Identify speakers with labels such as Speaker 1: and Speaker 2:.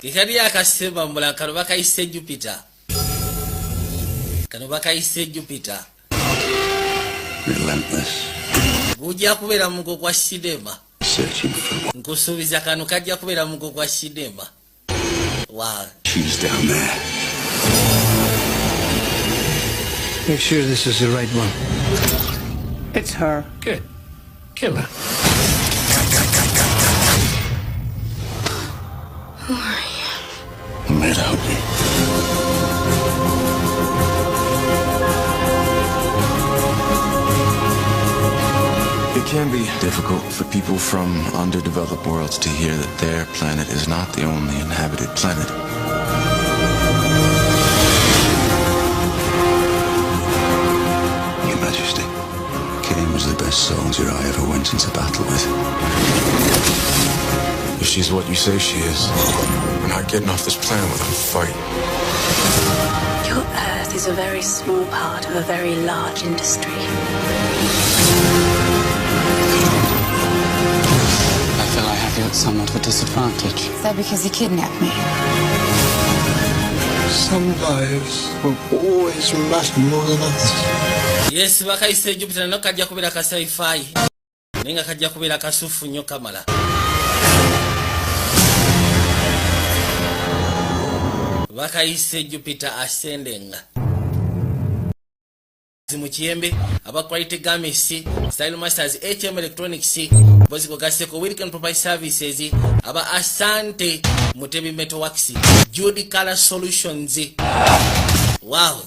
Speaker 1: Ikari akasema mbula kano bakayise Jupiter. Kano bakayise Jupiter.
Speaker 2: Relentless.
Speaker 1: Gujja kubeera mugo kwa Shidema.
Speaker 2: Searching for what?
Speaker 1: Nkusuubiza kano kajja kubeera mugo kwa Shidema. Wow.
Speaker 2: She's down there.
Speaker 3: Make sure this is the right one.
Speaker 4: It's her.
Speaker 3: Good. Kill her.
Speaker 4: Who are you?
Speaker 2: I'm here to help you.
Speaker 5: It can be difficult for people from underdeveloped worlds to hear that their planet is not the only inhabited planet.
Speaker 2: Your Majesty, Kane was the best soldier I ever went into battle with.
Speaker 5: If she's what you say she is, we're not getting off this planet without a fight.
Speaker 4: Your Earth is a very small part of a very large industry.
Speaker 6: I feel I have you at somewhat of a disadvantage.
Speaker 7: Is that because you kidnapped me?
Speaker 3: Some lives will always matter more than others.
Speaker 1: Yes, bakayise Jupiter no kajja kubeera ka sci-fi. Nenga kajja kubeera kasufu nnyo kamala. Bakayise Jupiter ascending. Mukiyembe aba Quality Games, Style Masters, HM Electronics, Boziko Gaseko, Wilkin Property Services, aba Asante, Mutebi Metalworks, Judy Color Solutions. Wow.